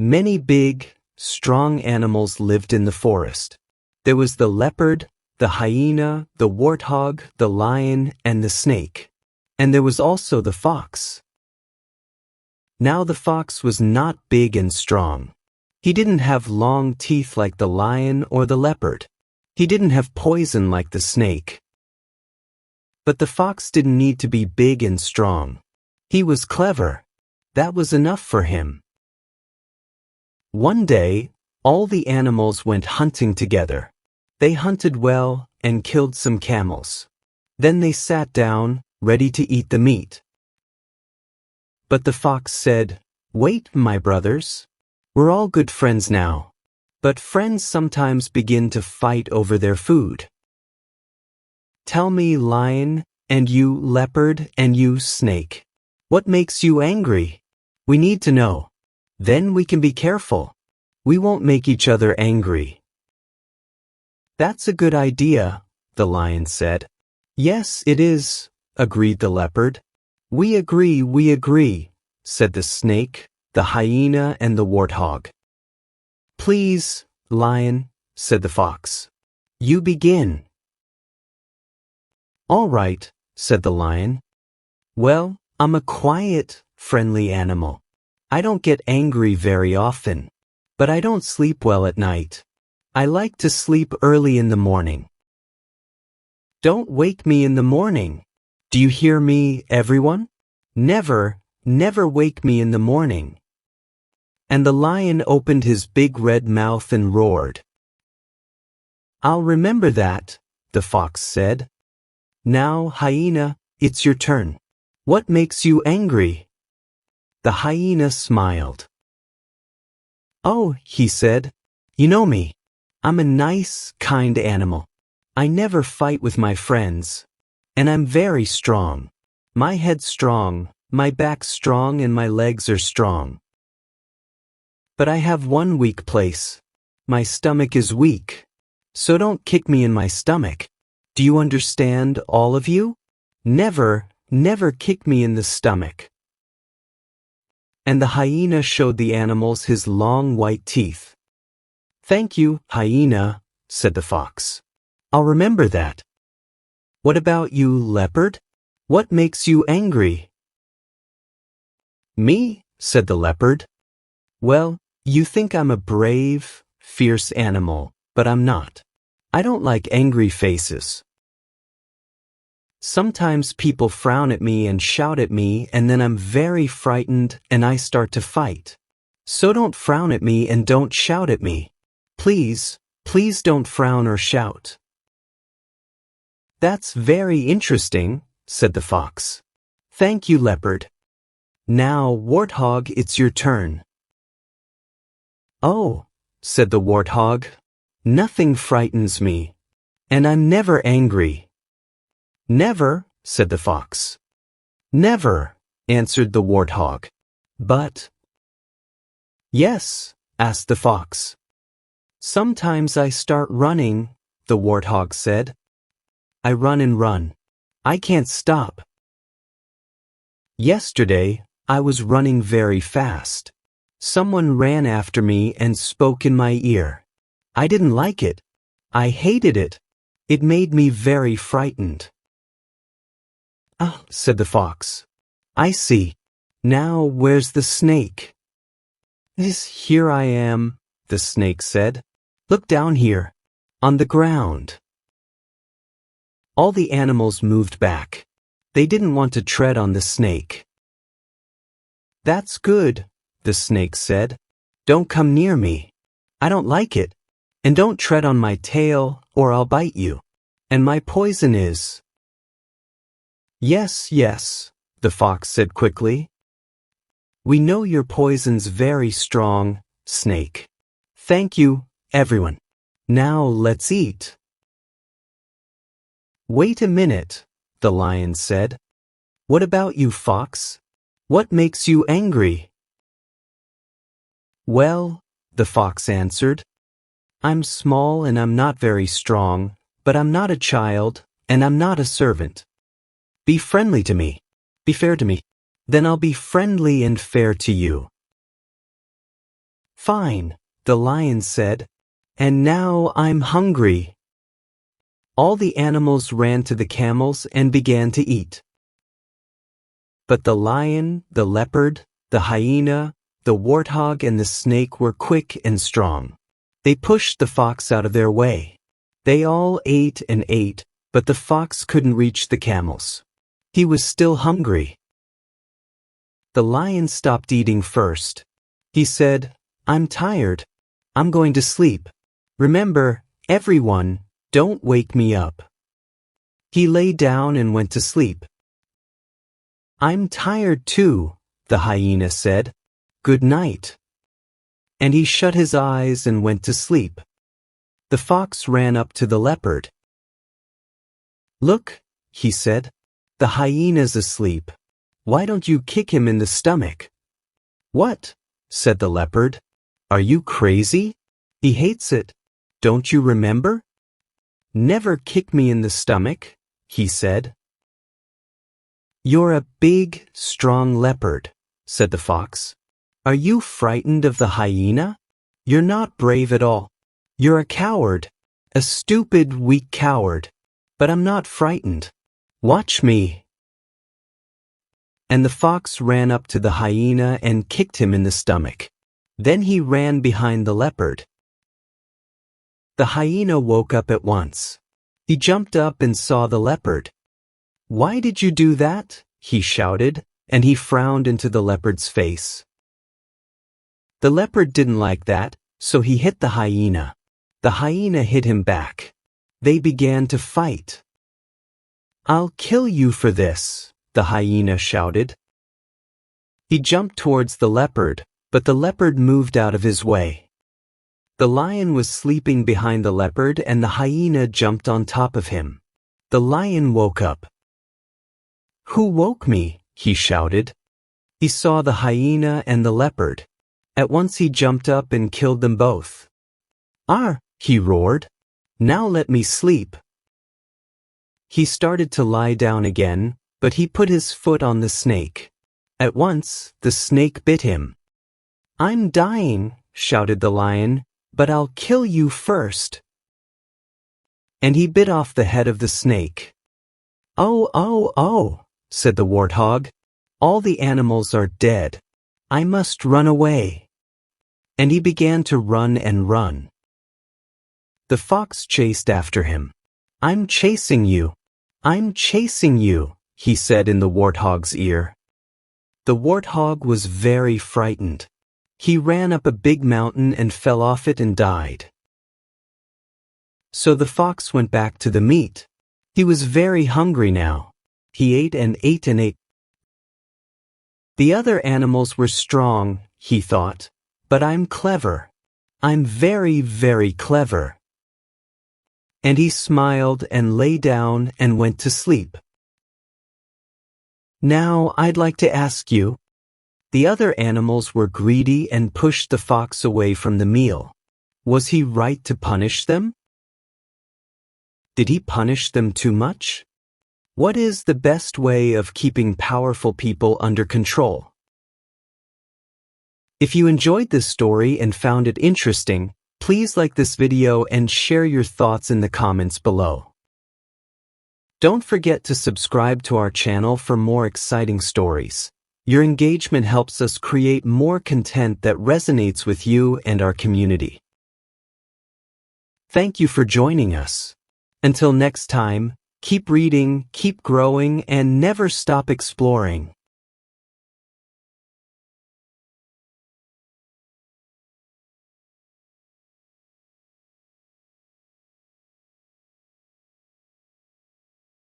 Many big, strong animals lived in the forest. There was the leopard, the hyena, the warthog, the lion, and the snake. And there was also the fox. Now the fox was not big and strong. He didn't have long teeth like the lion or the leopard. He didn't have poison like the snake. But the fox didn't need to be big and strong. He was clever. That was enough for him. One day, all the animals went hunting together. They hunted well and killed some camels. Then they sat down, ready to eat the meat. But the fox said, "Wait, my brothers. We're all good friends now. But friends sometimes begin to fight over their food. Tell me, lion, and you, leopard, and you, snake, what makes you angry? We need to know. Then we can be careful. We won't make each other angry." "That's a good idea," the lion said. "Yes, it is," agreed the leopard. We agree," said the snake, the hyena, and the warthog. "Please, lion," said the fox. "You begin." "All right," said the lion. "Well, I'm a quiet, friendly animal. I don't get angry very often, but I don't sleep well at night. I like to sleep early in the morning." "Don't wake me in the morning. Do you hear me, everyone? Never, never wake me in the morning." And the lion opened his big red mouth and roared. "I'll remember that," the fox said. "Now, hyena, it's your turn. What makes you angry?" The hyena smiled. "Oh," he said, "you know me. I'm a nice, kind animal. I never fight with my friends. And I'm very strong. My head's strong, my back's strong, and my legs are strong. But I have one weak place. My stomach is weak. So don't kick me in my stomach. Do you understand, all of you? Never, never kick me in the stomach." And the hyena showed the animals his long white teeth. "Thank you, hyena," said the fox. "I'll remember that. What about you, leopard? What makes you angry?" "Me?" said the leopard. "Well, you think I'm a brave, fierce animal, but I'm not. I don't like angry faces. Sometimes people frown at me and shout at me, and then I'm very frightened and I start to fight. So don't frown at me and don't shout at me. Please, please don't frown or shout." "That's very interesting," said the fox. "Thank you, leopard. Now, warthog, it's your turn." "Oh," said the warthog, "nothing frightens me, and I'm never angry." "Never," said the fox. "Never," answered the warthog. "But—" "Yes," asked the fox. "Sometimes I start running," the warthog said. "I run and run. I can't stop. Yesterday, I was running very fast. Someone ran after me and spoke in my ear. I didn't like it. I hated it. It made me very frightened." "Ah," said the fox. "I see. Now where's the snake?" Here I am," the snake said. "Look down here, on the ground." All the animals moved back. They didn't want to tread on the snake. "That's good," the snake said. "Don't come near me. I don't like it. And don't tread on my tail or I'll bite you. And my poison is—" "Yes, yes," the fox said quickly. "We know your poison's very strong, snake. Thank you, everyone. Now let's eat." "Wait a minute," the lion said. "What about you, fox? What makes you angry?" "Well," the fox answered, "I'm small and I'm not very strong, but I'm not a child and I'm not a servant. Be friendly to me. Be fair to me. Then I'll be friendly and fair to you." Fine, the lion said, and now I'm hungry. All the animals ran to the camels and began to eat. But the lion, the leopard, the hyena, the warthog, and the snake were quick and strong. They pushed the fox out of their way. They all ate and ate, but the fox couldn't reach the camels. He was still hungry. The lion stopped eating first. He said, "I'm tired. I'm going to sleep. Remember, everyone, don't wake me up." He lay down and went to sleep. "I'm tired too," the hyena said. "Good night." And he shut his eyes and went to sleep. The fox ran up to the leopard. "Look," he said, "the hyena's asleep. Why don't you kick him in the stomach?" "What?" said the leopard. "Are you crazy? He hates it. Don't you remember?" "Never kick me in the stomach," he said. "You're a big, strong leopard," said the fox. "Are you frightened of the hyena? You're not brave at all. You're a coward, a stupid, weak coward. But I'm not frightened. Watch me." And the fox ran up to the hyena and kicked him in the stomach. Then he ran behind the leopard. The hyena woke up at once. He jumped up and saw the leopard. "Why did you do that?" he shouted, and he frowned into the leopard's face. The leopard didn't like that, so he hit the hyena. The hyena hit him back. They began to fight. "I'll kill you for this," the hyena shouted. He jumped towards the leopard, but the leopard moved out of his way. The lion was sleeping behind the leopard and the hyena jumped on top of him. The lion woke up. "Who woke me?" he shouted. He saw the hyena and the leopard. At once he jumped up and killed them both. "Arr!" he roared. "Now let me sleep." He started to lie down again, but he put his foot on the snake. At once, the snake bit him. "I'm dying," shouted the lion, "but I'll kill you first." And he bit off the head of the snake. "Oh, oh, oh," said the warthog. "All the animals are dead. I must run away." And he began to run and run. The fox chased after him. "I'm chasing you. I'm chasing you," he said in the warthog's ear. The warthog was very frightened. He ran up a big mountain and fell off it and died. So the fox went back to the meat. He was very hungry now. He ate and ate and ate. The other animals were strong, he thought, but I'm clever. I'm very, very clever. And he smiled and lay down and went to sleep. Now I'd like to ask you, the other animals were greedy and pushed the fox away from the meal. Was he right to punish them? Did he punish them too much? What is the best way of keeping powerful people under control? If you enjoyed this story and found it interesting, please like this video and share your thoughts in the comments below. Don't forget to subscribe to our channel for more exciting stories. Your engagement helps us create more content that resonates with you and our community. Thank you for joining us. Until next time, keep reading, keep growing, and never stop exploring.